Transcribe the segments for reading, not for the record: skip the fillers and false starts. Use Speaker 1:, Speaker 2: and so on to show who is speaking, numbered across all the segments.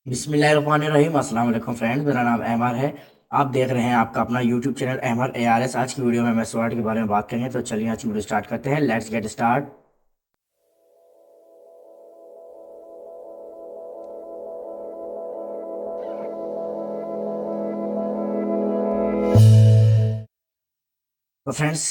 Speaker 1: बिस्मिल्लाहिर्रहमानिर्रहीम। अस्सलाम वालेकुम फ्रेंड्स, मेरा नाम अहमर है। आप देख रहे हैं आपका अपना यूट्यूब चैनल अहमर ARS। आज की वीडियो में मैं स्वॉट के बारे में बात करेंगे, तो चलिए आज की वीडियो स्टार्ट करते हैं। Let's get start. तो फ्रेंड्स,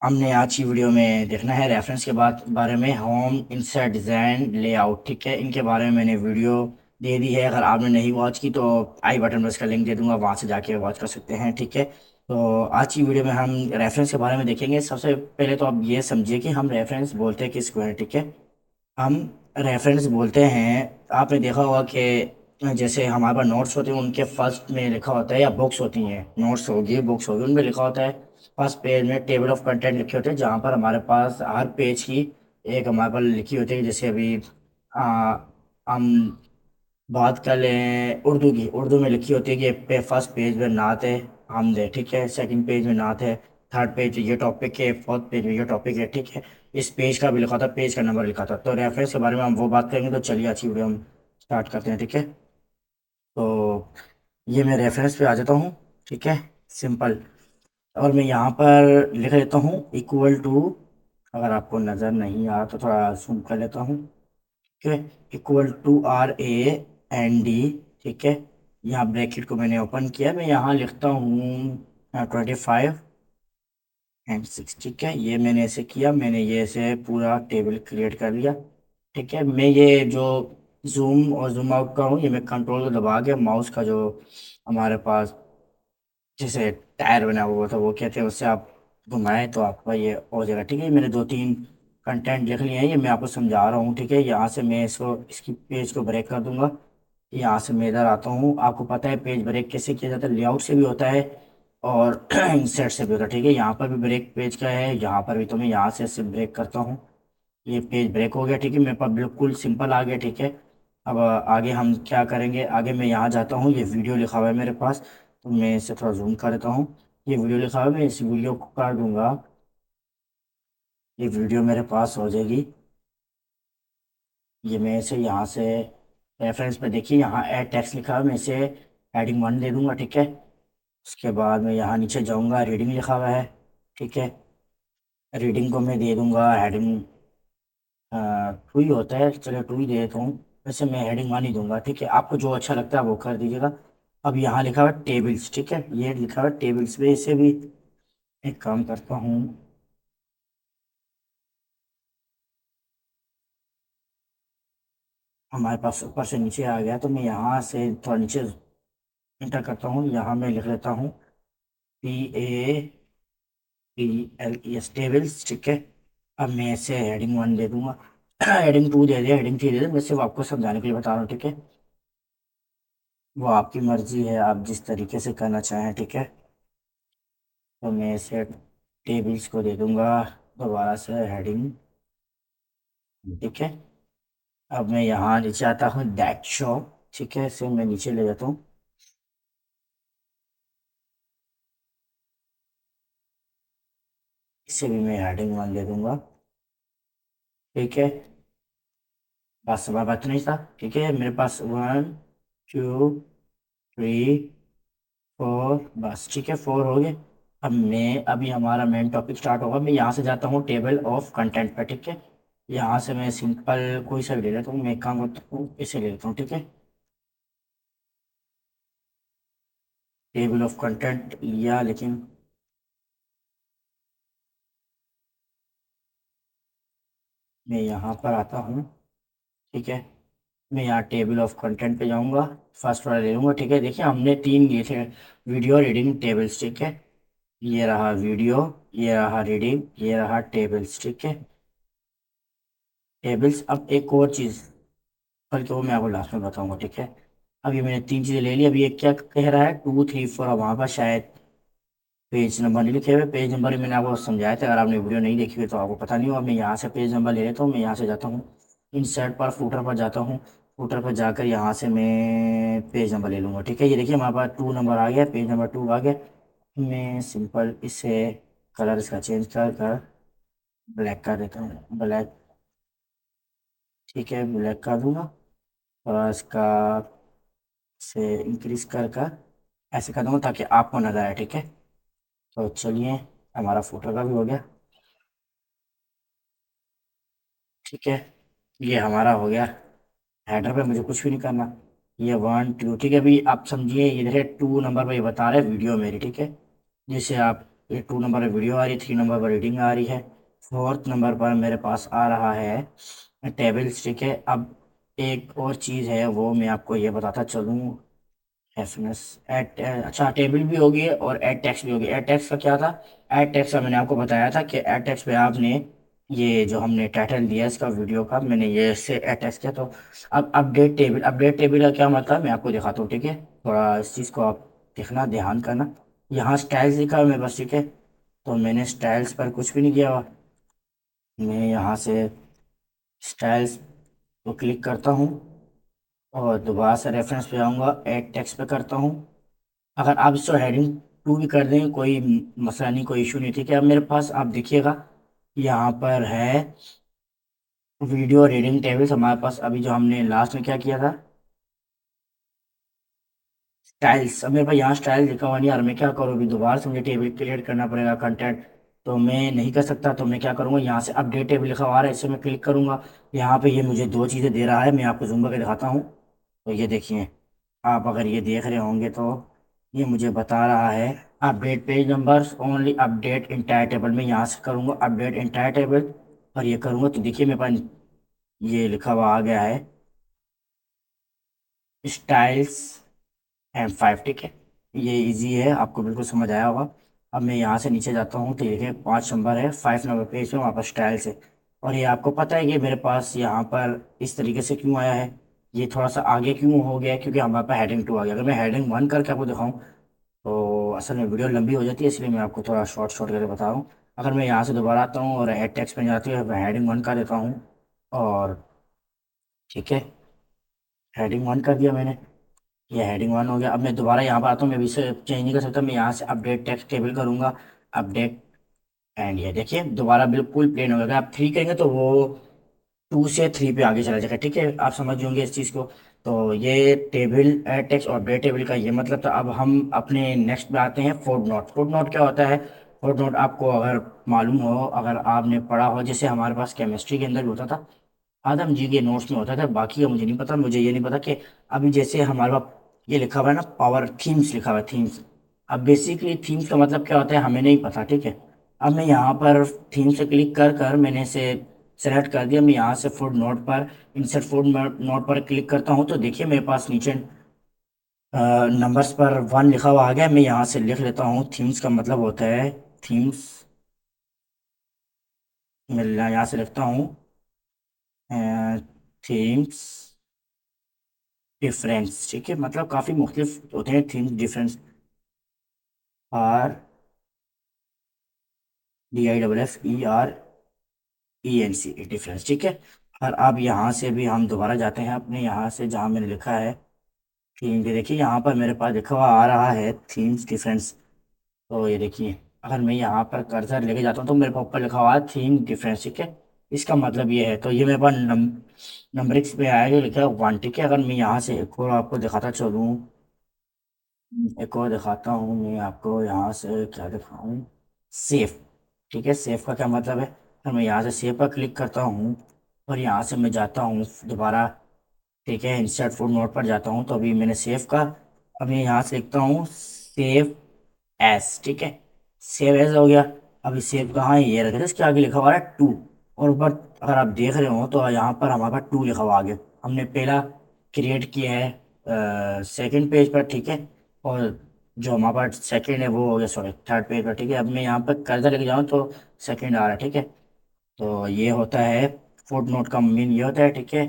Speaker 1: हमने आज की वीडियो में देखना है रेफरेंस के बारे में, होम इंसर्ट डिज़ाइन लेआउट। ठीक है, इनके बारे में मैंने वीडियो दे दी है। अगर आपने नहीं वॉच की तो आई बटन में इसका लिंक दे दूंगा, वहाँ से जाके वॉच कर सकते हैं। ठीक है, तो आज की वीडियो में हम रेफरेंस के बारे में देखेंगे। सबसे पहले तो आप ये समझिए कि हम रेफरेंस बोलते हैं किसको है। ठीक है, हम रेफरेंस बोलते हैं, आपने देखा होगा कि जैसे हमारे पास नोट्स होते हैं, उनके फर्स्ट में लिखा होता है, या बुक्स होती हैं, नोट्स होगी बुक्स होगी, उनमें लिखा होता है फर्स्ट पेज में टेबल ऑफ कंटेंट लिखे होते हैं, जहाँ पर हमारे पास हर पेज की एक हमारे पास लिखी होती है। जैसे अभी आ, हम बात कर लें उर्दू की, उर्दू में लिखी होती है कि फर्स्ट पेज में नात है, हमद है। ठीक है, सेकंड पेज में नात है, थर्ड पेज ये टॉपिक है, फोर्थ पेज में ये टॉपिक है। ठीक है, इस पेज का भी लिखा था, पेज का नंबर लिखा था। तो रेफरेंस के बारे में हम वो बात करेंगे। तो चलिए अच्छी वीडियो हम स्टार्ट करते हैं। ठीक है, तो ये मैं रेफरेंस पे आ जाता हूँ। ठीक है, सिंपल। और मैं यहाँ पर लिख लेता हूँ इक्वल टू, अगर आपको नज़र नहीं आ रहा तो थोड़ा जूम कर लेता हूँ। ठीक है, इक्वल टू RAND। ठीक है, यहाँ ब्रैकेट को मैंने ओपन किया, मैं यहाँ लिखता हूँ 25 and 6। ठीक है, ये मैंने ऐसे किया, मैंने ये ऐसे पूरा टेबल क्रिएट कर लिया। ठीक है, मैं ये जो जूम और जूम आउट का हूँ, ये मैं कंट्रोल को दबा के माउस का जो हमारे पास जैसे टायर बना हुआ था वो कहते हैं, उससे आप घुमाएं तो आपका ये हो जाएगा। ठीक है, मैंने दो तीन कंटेंट लिख लिए हैं, ये मैं आपको समझा रहा हूँ। ठीक है, यहाँ से मैं इसको इसकी पेज को ब्रेक कर दूंगा। यहाँ से मैं इधर आता हूँ। आपको पता है पेज ब्रेक कैसे किया जाता है, लेआउट से भी होता है और इंसर्ट से भी होता है। ठीक है, यहाँ पर भी ब्रेक पेज का है, यहाँ पर भी। तो मैं यहाँ से ऐसे ब्रेक करता हूँ, ये पेज ब्रेक हो गया। ठीक है, मेरे पास बिल्कुल सिंपल आ गया। ठीक है, अब आगे हम क्या करेंगे, आगे मैं यहाँ जाता हूँ, ये वीडियो लिखा हुआ है मेरे पास, तो मैं इसे थोड़ा जूम कर देता हूँ। ये वीडियो लिखा हुआ है, मैं इस वीडियो को काट दूंगा, ये वीडियो मेरे पास हो जाएगी। ये मैं इसे यहाँ से रेफरेंस पे देखिए, यहाँ ऐड टेक्स्ट लिखा हुआ है, मैं इसे हेडिंग 1 दे दूंगा। ठीक है, उसके बाद मैं यहाँ नीचे जाऊँगा, रीडिंग लिखा हुआ है। ठीक है, रीडिंग को मैं दे दूंगा हेडिंग 2 ही होता है, चलो 2 ही दे देता हूँ। वैसे मैं हेडिंग 1 ही दूंगा। ठीक है, आपको जो अच्छा लगता है वो कर दीजिएगा। अब यहाँ लिखा हुआ है टेबल्स। ठीक है, ये लिखा हुआ है टेबल्स में, इसे भी एक काम करता हूँ, हमारे पास ऊपर से नीचे आ गया, तो मैं यहाँ से थोड़ा नीचे इंटर करता हूँ, यहाँ मैं लिख लेता हूँ TABLES टेबल्स। ठीक है, अब मैं इसे हेडिंग 1 दे दूंगा, हेडिंग 2 दे दिया, हेडिंग 3 दे दिया। मैं सिर्फ आपको समझाने के लिए बता रहा हूँ। ठीक है, वो आपकी मर्जी है, आप जिस तरीके से करना चाहें। ठीक है, तो मैं इसे टेबल्स को दे दूंगा दोबारा से हेडिंग। ठीक है, अब मैं यहाँ नीचे आता हूँ दैट शो। ठीक है, इसे मैं नीचे ले जाता हूँ, इसे भी मैं हेडिंग 1 दे दूंगा। ठीक है, बस अब बात नहीं था। ठीक है, मेरे पास 1 2 3 4, बस। ठीक है, 4 हो गए। अब मैं अभी हमारा मेन टॉपिक स्टार्ट होगा, मैं यहाँ से जाता हूँ टेबल ऑफ कंटेंट पर। ठीक है, यहाँ से मैं सिंपल कोई सा भी ले लेता हूँ, मैं एक काम करता हूँ इसे ले लेता हूँ। ठीक है, टेबल ऑफ कंटेंट लिया, लेकिन मैं यहाँ पर आता हूँ। ठीक है, मैं यहाँ टेबल ऑफ कंटेंट पे जाऊँगा, फर्स्ट वाला ले लूँगा। ठीक है, देखिए हमने 3 लिए थे, वीडियो, रीडिंग, टेबल्स। ठीक है, ये रहा वीडियो, ये रहा रीडिंग, ये रहा टेबल्स। ठीक है, टेबल्स। अब एक और चीज़, बल्कि वो मैं आपको लास्ट में बताऊंगा। ठीक है, अब ये मैंने 3 चीज़ें ले ली। अब ये क्या कह रहा है, 2 3 4, अब वहाँ पर शायद पेज नंबर नहीं लिखे हुए। पेज नंबर मैंने आपको समझाया था, अगर आपने वीडियो नहीं देखी हुई तो आपको पता नहीं हो। अब मैं यहाँ से पेज नंबर ले लेता हूँ, मैं यहाँ से जाता हूँ इंसर्ट पर, फूटर पर जाता हूँ। फूटर पर जाकर यहाँ से मैं पेज नंबर ले लूँगा। ठीक है, ये देखिए हमारे पास 2 नंबर आ गया, पेज नंबर 2 आ गया। मैं सिंपल इसे कलर इसका चेंज कर कर ब्लैक कर देता हूँ, ब्लैक। ठीक है, ब्लैक कर दूंगा, थोड़ा इसका से इंक्रीज कर ऐसे कर दूँगा ताकि आपको नज़र आए, ठीक है। तो चलिए, हमारा फोटो का भी हो गया, ठीक है। ये हमारा हो गया। हेडर पे मुझे कुछ भी नहीं करना। ये 1 2, ठीक है। अभी आप समझिए, ये देखिए 2 नंबर पर ये बता रहा है वीडियो मेरी, ठीक है। जैसे आप, ये 2 नंबर पर वीडियो आ रही है, 3 नंबर पर रीडिंग आ रही है, 4th नंबर पर मेरे पास आ रहा है टेबल्स, ठीक है। अब एक और चीज़ है, वो मैं आपको ये बताता चलूँ। एफएनएस एड, अच्छा, टेबल भी होगी और एड टेक्स्ट भी होगी। एड टेक्स्ट का क्या था? एड टेक्स्ट का मैंने आपको बताया था कि एड टेक्स्ट पे आपने ये जो हमने टाइटल दिया इसका वीडियो का, मैंने ये से एड टेक्स्ट किया। तो अब अपडेट टेबल का क्या मतलब है मैं आपको दिखाता हूँ, ठीक है। थोड़ा इस चीज़ को आप देखना, ध्यान करना। यहाँ स्टाइल्स लिखा है मेरे पास, ठीक है। तो मैंने स्टाइल्स पर कुछ भी नहीं किया हुआ। मैं यहाँ से स्टाइल्स को क्लिक करता हूँ और दोबारा से रेफरेंस पे आऊँगा, एड टेक्स्ट पे करता हूँ। अगर आप इसको हेडिंग 2 भी कर दें, कोई मसला नहीं, कोई इशू नहीं, ठीक है। अब मेरे पास आप देखिएगा, यहाँ पर है वीडियो रीडिंग टेबल्स हमारे पास। अभी जो हमने लास्ट में क्या किया था, स्टाइल्स। अब मेरे पास यहाँ स्टाइल लिखा हुआ नहीं यार, मैं क्या करूँ? अभी दोबारा से मुझे टेबल क्रिएट करना पड़ेगा, कंटेंट तो मैं नहीं कर सकता। तो मैं क्या करूँगा, यहाँ से अपडेट टेबल लिखा हुआ है, इसे मैं क्लिक करूँगा। यहाँ पे ये मुझे 2 चीज़ें दे रहा है, मैं आपको जूम करके दिखाता हूँ। तो ये देखिए, आप अगर ये देख रहे होंगे तो ये मुझे बता रहा है update page numbers only, update entire table. में यहाँ से करूँगा अपडेट इंटायर टेबल और ये करूँगा तो देखिए मेरे पास ये लिखा हुआ आ गया है स्टाइल्स M5, ठीक है। ये इजी है, आपको बिल्कुल समझ आया होगा। अब मैं यहाँ से नीचे जाता हूँ तो देखिए 5 नंबर है, 5 नंबर पेज पे वहाँ पर स्टाइल्स है। और ये आपको पता है कि मेरे पास यहाँ पर इस तरीके से क्यों आया है, ये थोड़ा सा आगे क्यों हो गया है, क्योंकि हमारे पास हेडिंग 2 आ गया। अगर मैं हेडिंग 1 करके आपको दिखाऊँ तो असल में वीडियो लंबी हो जाती है, इसलिए मैं आपको थोड़ा शॉर्ट शॉर्ट करके बता रहा हूँ। अगर मैं यहाँ से दोबारा आता हूँ और हेड टेक्स्ट में जाती हूँ, हेडिंग 1 कर देता हूँ और ठीक है, हेडिंग 1 कर दिया मैंने। ये हेडिंग 1 हो गया। अब मैं दोबारा यहाँ पर आता हूँ, मैं भी इसे चेंज नहीं कर सकता। मैं यहाँ से अपडेट टेक्स्ट टेबल करूँगा, अपडेट, एंड ये देखिए दोबारा बिल्कुल प्लेन हो गया। अगर आप 3 करेंगे तो वो 2 से 3 पे आगे चला जाएगा, ठीक है। आप समझ होंगे इस चीज़ को। तो ये टेबल टेक्स्ट और अपडेट टेबल का ये मतलब था। अब हम अपने नेक्स्ट पे आते हैं, फुट नोट। फुट नोट क्या होता है? फुट नोट आपको अगर मालूम हो, अगर आपने पढ़ा हो, जैसे हमारे पास केमिस्ट्री के अंदर भी होता था, आदम जी के नोट्स में होता था, बाकी का मुझे नहीं पता। मुझे ये नहीं पता कि अभी जैसे हमारे पास ये लिखा हुआ है ना, पावर थीम्स लिखा हुआ है, थीम्स। अब बेसिकली थीम्स का मतलब क्या होता है हमें नहीं पता, ठीक है। अब मैं यहाँ पर थीम से क्लिक कर कर मैंने इसे सेलेक्ट कर दिया। मैं यहाँ से फुट नोट पर, इंसर्ट फुट नोट पर क्लिक करता हूँ तो देखिए मेरे पास नीचे नंबर्स पर 1 लिखा हुआ आ गया। मैं यहाँ से लिख लेता हूँ, थीम्स का मतलब होता है थीम्स। मैं यहाँ से लिखता हूँ थीम्स डिफरेंस, ठीक है। मतलब काफ़ी मुख्तलिफ होते हैं थीम्स डिफरेंस, DIFFERENC डिफरेंस, ठीक है। और अब यहाँ से भी हम दोबारा जाते हैं अपने यहाँ से जहाँ मैंने लिखा है थीम। ये देखिए यहाँ पर मेरे पास लिखा हुआ आ रहा है थीम्स डिफरेंस। तो ये देखिए, अगर मैं यहाँ पर कर्सर लेके जाता हूँ तो मेरे पास ऊपर लिखा हुआ है थीम डिफरेंस, ठीक है। इसका मतलब ये है, तो ये मेरे पास नंबरिक्स पे आएगा, लिखा है 1, ठीक है। अगर मैं यहाँ से एक और आपको दिखाता चलूँ, एक और दिखाता हूँ मैं आपको, यहाँ से क्या दिखाऊँ, सेफ, ठीक है। सेफ का क्या मतलब है? तो मैं यहाँ से सेव पर क्लिक करता हूँ और यहाँ से मैं जाता हूँ दोबारा, ठीक है, इंसर्ट फुट नोट पर जाता हूँ। तो अभी मैंने सेव का, अब मैं यहाँ से लिखता हूँ सेव एस, ठीक है। सेव एस हो गया। अभी सेव कहाँ है, ये रखे इसके आगे लिखा हुआ है 2। और ऊपर अगर आप देख रहे हो तो यहाँ पर हमारे पास 2 लिखा हुआ आगे। हमने पहला क्रिएट किया है सेकंड पेज पर, ठीक है। और जो हमारे पास सेकंड है वो हो गया, सॉरी, थर्ड पेज पर, ठीक है। अब मैं यहाँ पर कर्सर लेके जाऊँ तो सेकंड आ रहा है, ठीक है। तो ये होता है फुट नोट का मीन, ये होता है, ठीक है।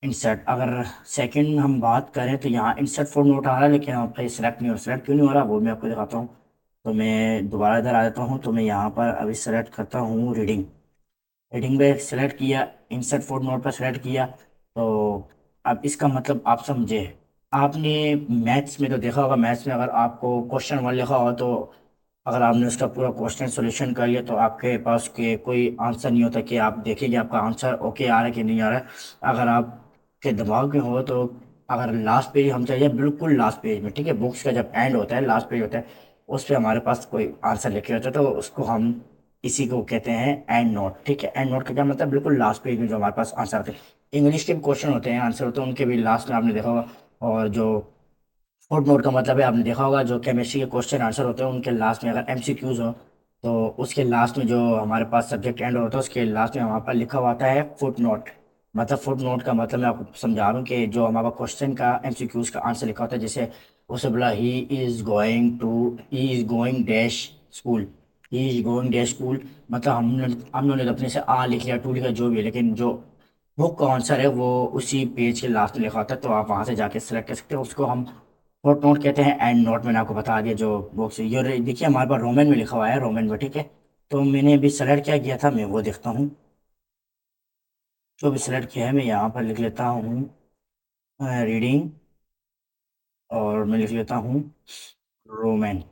Speaker 1: इंसर्ट, अगर सेकंड हम बात करें तो यहाँ इंसर्ट फुट नोट आ रहा है, लेकिन यहाँ पर सेलेक्ट नहीं हो रहा। सेलेक्ट क्यों नहीं हो रहा वो मैं आपको दिखाता हूँ। तो मैं दोबारा इधर आ जाता हूँ, तो मैं यहाँ पर अभी सेलेक्ट करता हूँ रीडिंग। रीडिंग पे सेलेक्ट किया, इंसर्ट फुट नोट पर सेलेक्ट किया। तो अब इसका मतलब आप समझे। आपने मैथ्स में तो देखा होगा, मैथ्स में अगर आपको क्वेश्चन 1 लिखा हो तो अगर आपने उसका पूरा क्वेश्चन सॉल्यूशन कर लिया तो आपके पास के कोई आंसर नहीं होता कि आप देखेंगे आपका आंसर ओके आ रहा है कि नहीं आ रहा है। अगर आपके दिमाग में हो तो अगर लास्ट पेज हम चाहिए बिल्कुल लास्ट पेज में, ठीक है, बुक्स का जब एंड होता है लास्ट पेज होता है, उस पर हमारे पास कोई आंसर लिखे होता है तो उसको हम इसी को कहते हैं एंड नोट। ठीक है, एंड नोट का क्या मतलब, बिल्कुल लास्ट पेज में जो हमारे पास आंसर होते हैं। इंग्लिश के भी क्वेश्चन होते हैं, आंसर होते हैं, उनके भी लास्ट में आपने देखा होगा। और जो फुट नोट का मतलब है, आपने देखा होगा, जो केमिस्ट्री के क्वेश्चन आंसर होते हैं उनके लास्ट में अगर एमसीक्यूज हो तो उसके लास्ट में जो हमारे पास सब्जेक्ट एंड होता है उसके लास्ट में हमारे पास लिखा हुआ आता है फुट नोट। मतलब फुट नोट का मतलब मैं आपको समझा रहा हूँ कि जो हमारा क्वेश्चन का एमसीक्यूज का आंसर लिखा होता है, जैसे उसे बोला he is going dash school, he is going dash school, मतलब हम लोगने तो अपने से आ लिख लिया, टू लिखा, जो भी है, लेकिन जो बुक का आंसर है वो उसी पेज के लास्ट में लिखा होता है, तो आप वहां से जाके सेलेक्ट कर सकते हो, उसको हम फुट नोट कहते हैं। एंड नोट मैंने आपको बता दिया, जो बुक्स ये देखिए हमारे पास रोमन में लिखा हुआ है, रोमन में, ठीक है। तो मैंने अभी सेलेक्ट क्या किया था मैं वो देखता हूँ। जो भी सेलेक्ट किया है मैं यहाँ पर लिख लेता हूँ रीडिंग, और मैं लिख लेता हूँ रोमन,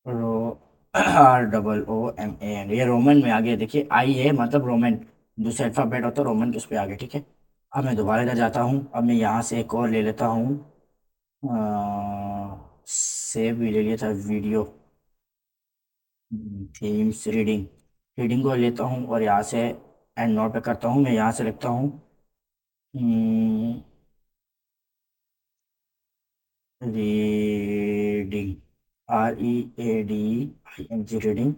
Speaker 1: रो ROOMAN, ये रोमन में आ गया, देखिए आई है मतलब रोमन, दूसरा अल्फाबेट होता है रोमन के, उस पर आ गया, ठीक है। अब मैं दोबारा इधर जाता हूँ, अब मैं यहाँ से एक और ले लेता हूँ, सेव भी ले लिया था वीडियो, थीम्स रीडिंग, रीडिंग को लेता हूँ और यहाँ से एंड नोट पे करता हूँ, मैं यहाँ से लिखता हूँ रीडिंग, READING, रीडिंग,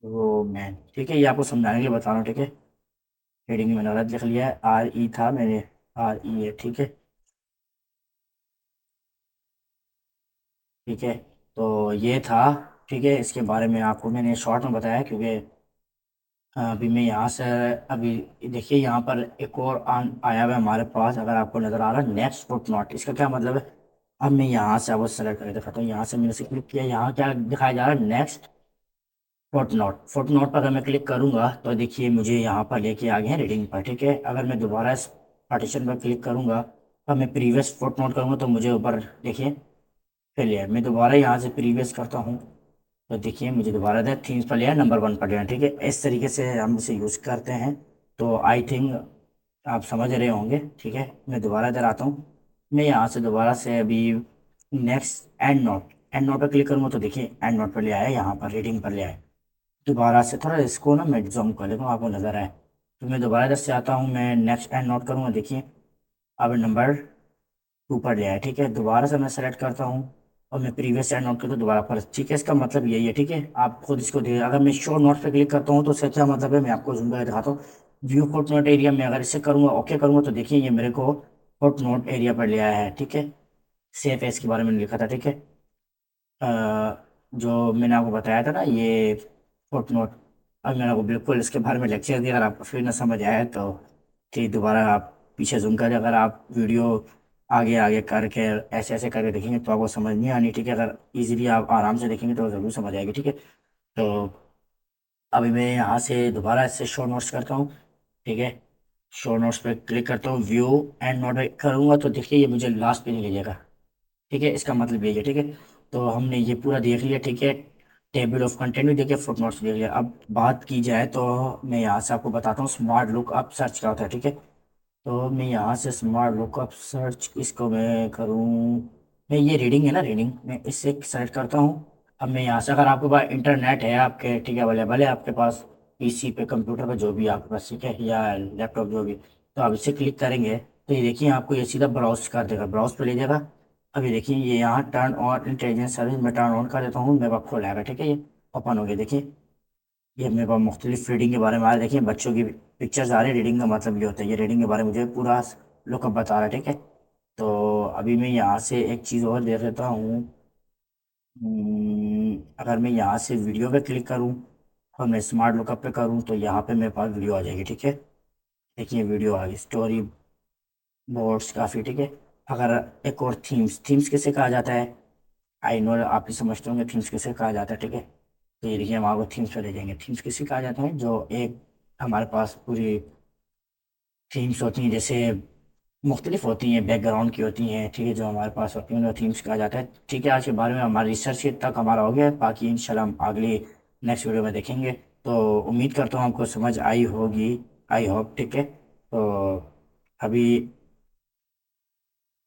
Speaker 1: रोमैन, ठीक है, ये आपको समझाने के लिए बता रहा हूँ, ठीक है। रीडिंग में मैंने गलत लिख लिया है, था मैंने, RE है, ठीक है। ठीक है, तो ये था, ठीक है, इसके बारे में आपको मैंने शॉर्ट में बताया, क्योंकि अभी मैं यहाँ से, अभी देखिए यहाँ पर एक और आया हुआ है हमारे पास, अगर आपको नज़र आ रहा है नेक्स्ट फुट नोट, इसका क्या मतलब है। अब मैं यहाँ से अब सेलेक्ट करके दिखाता हूँ, यहाँ से मैंने से क्लिक किया, यहाँ क्या दिखाया जा रहा है, next foot note. Foot note पर अगर मैं क्लिक करूंगा तो देखिए मुझे यहाँ पर लेके आ गए हैं रीडिंग पर, ठीक है। अगर मैं दोबारा इस पार्टीशन पर क्लिक करूंगा, अब मैं प्रीवियस फुट नोट करूंगा तो मुझे ऊपर देखिए फिर लिया, मैं दोबारा यहाँ से प्रीवियस करता हूँ तो देखिए मुझे दोबारा दे थीम्स पर लिया, नंबर 1 पर लिया, ठीक है। इस तरीके से हम इसे यूज़ करते हैं। तो आई थिंक आप समझ रहे होंगे, ठीक है। मैं दोबारा इधर आता हूँ, मैं यहाँ से दोबारा से अभी नेक्स्ट एंड नोट पर क्लिक करूँगा तो देखिए एंड नोट पर ले आया, यहाँ पर रीडिंग पर ले आया। दोबारा से थोड़ा इसको ना मैं जूम कर लेता हूँ, आपको नज़र आए, तो मैं दोबारा इधर से आता हूँ, मैं नेक्स्ट एंड नोट करूँगा, देखिए अब नंबर 2 पर ले आया, ठीक है। दोबारा से मैं सेलेक्ट करता हूँ और मैं प्रीवियस एंड नोट करता हूँ दोबारा पर, ठीक है। इसका मतलब यही है, ठीक है, आप खुद इसको देखिए। अगर मैं शो नोट पे क्लिक करता हूँ तो इसका क्या मतलब है, मैं आपको जूम करके दिखाता हूँ। व्यू फुट नोट एरिया में अगर इसे करूँगा, ओके करूँगा, तो देखिए ये मेरे को फुट नोट एरिया पर ले आया है, ठीक है। सेफ है, इसके बारे में लिखा था, ठीक है। जो मैंने आपको बताया था ना ये फुट नोट, अब मैंने आपको बिल्कुल इसके बारे में लेक्चर दिया, अगर आपको फिर ना समझ आया तो ठीक, दोबारा आप पीछे जूम करें, अगर आप वीडियो आगे आगे करके ऐसे ऐसे करके देखेंगे तो आपको समझ नहीं आनी, ठीक है। अगर इजीली आप आराम से देखेंगे तो ज़रूर समझ आएगी, ठीक है। तो अभी मैं यहाँ से दोबारा इससे शो नोट्स करता हूँ, ठीक है। शो नोट्स पे क्लिक करता हूँ, व्यू एंड नोट करूँगा तो देखिए ये मुझे लास्ट पे नहीं ले जाएगा, ठीक है। इसका मतलब यही है, ठीक है। तो हमने ये पूरा देख लिया, ठीक है। टेबल ऑफ कंटेंट भी देखिए, फुट नोट्स देख लिया। अब बात की जाए तो मैं यहाँ से आपको बताता हूँ स्मार्ट लुकअप सर्च क्या होता है, ठीक है। तो मैं यहाँ से स्मार्ट लुकअप सर्च इसको मैं करूँ, मैं ये रीडिंग है ना, रीडिंग मैं इससे सेलेक्ट करता हूँ। अब मैं यहाँ से, अगर आपके पास इंटरनेट है आपके, ठीक है, अवेलेबल है आपके पास, पीसी पे, कंप्यूटर पे, जो भी आपके पास, ठीक है, या लैपटॉप जो भी, तो आप इसे क्लिक करेंगे तो ये देखिए आपको ये सीधा ब्राउज कर देगा, ब्राउज पे ले जाएगा। अभी देखिए ये यहाँ टर्न ऑन इंटेलिजेंस सर्विस में टर्न ऑन कर देता हूँ, मेरे पास खोल आएगा, ठीक है, ये ओपन हो गया, देखिए ये मेरे पास मुख्तलिफ रीडिंग के बारे में आ रहा है, देखिए बच्चों की पिक्चर्स आ रही है, रीडिंग का मतलब ये होता है, ये रीडिंग के बारे में मुझे पूरा लुकअप बता रहा है, ठीक है। तो अभी मैं यहाँ से एक चीज़ और देख लेता हूँ, अगर मैं यहाँ से वीडियो पे क्लिक करूँ और मैं स्मार्ट लुकअप पे करूँ तो यहाँ पे मेरे पास वीडियो आ जाएगी, ठीक है। देखिए वीडियो आ गई, स्टोरी बोर्ड्स काफ़ी, ठीक है। अगर एक और थीम्स किसे कहा जाता है, आई नो आप भी समझते होंगे थीम्स किसे कहा जाता है, ठीक है। तो ये देखिए हम आपको थीम्स पे ले जाएंगे, थीम्स किसे कहा जाता है, जो एक हमारे पास पूरी थीम्स होती हैं, जैसे मुख्तलिफ होती हैं, बैकग्राउंड की होती हैं, ठीक है, जो हमारे पास होती हैं उन्हें थीम्स कहा जाता है, ठीक है। आज के बारे में हमारा रिसर्च तक हमारा हो गया है, बाकी इंशाल्लाह हम अगली नेक्स्ट वीडियो में देखेंगे। तो उम्मीद करता हूँ आपको समझ आई होगी, आई होप, ठीक है। तो अभी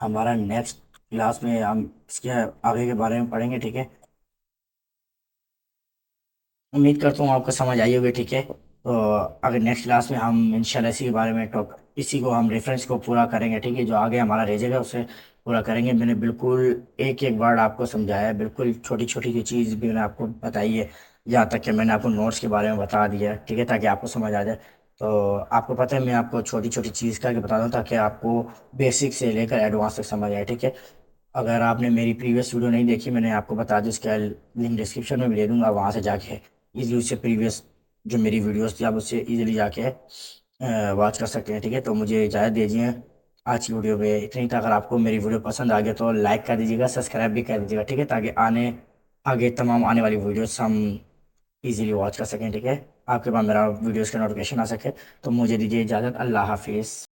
Speaker 1: हमारा नेक्स्ट क्लास में हम इसके आगे के बारे में पढ़ेंगे, ठीक है। उम्मीद करता हूँ आपको समझ आई होगी, ठीक है। तो अगर नेक्स्ट क्लास में हम इंशाल्लाह इसी के बारे में टॉप इसी को हम रेफरेंस को पूरा करेंगे, ठीक है। जो आगे हमारा रह जाएगा उसे पूरा करेंगे। मैंने बिल्कुल एक एक वर्ड आपको समझाया है, बिल्कुल छोटी छोटी सी चीज़ भी मैंने आपको बताई है, यहाँ तक कि मैंने आपको नोट्स के बारे में बता दिया है, ठीक है, ताकि आपको समझ आ जाए। तो आपको पता है मैं आपको छोटी छोटी चीज़ करके बता दूँ ताकि आपको बेसिक से लेकर एडवांस तक समझ आए, ठीक है। अगर आपने मेरी प्रीवियस वीडियो नहीं देखी, मैंने आपको बता दी, उसका लिंक डिस्क्रिप्शन में भी दे दूंगा, वहाँ से जाके इजीली उससे प्रीवियस जो मेरी वीडियोस थी आप उससे इजीली जाके वॉच कर सकते हैं, ठीक है। तो मुझे इजाज़त दीजिए। आज की वीडियो पे इतनी था। अगर आपको मेरी वीडियो पसंद आ गया तो लाइक कर दीजिएगा, सब्सक्राइब भी कर दीजिएगा, ठीक है, ताकि आगे तमाम आने वाली वीडियोस हम इजीली वॉच कर सकें, ठीक है। आपके पास मेरा वीडियोस का नोटिफिकेशन आ सके। तो मुझे दीजिए इजाज़त। अल्लाह हाफिज़।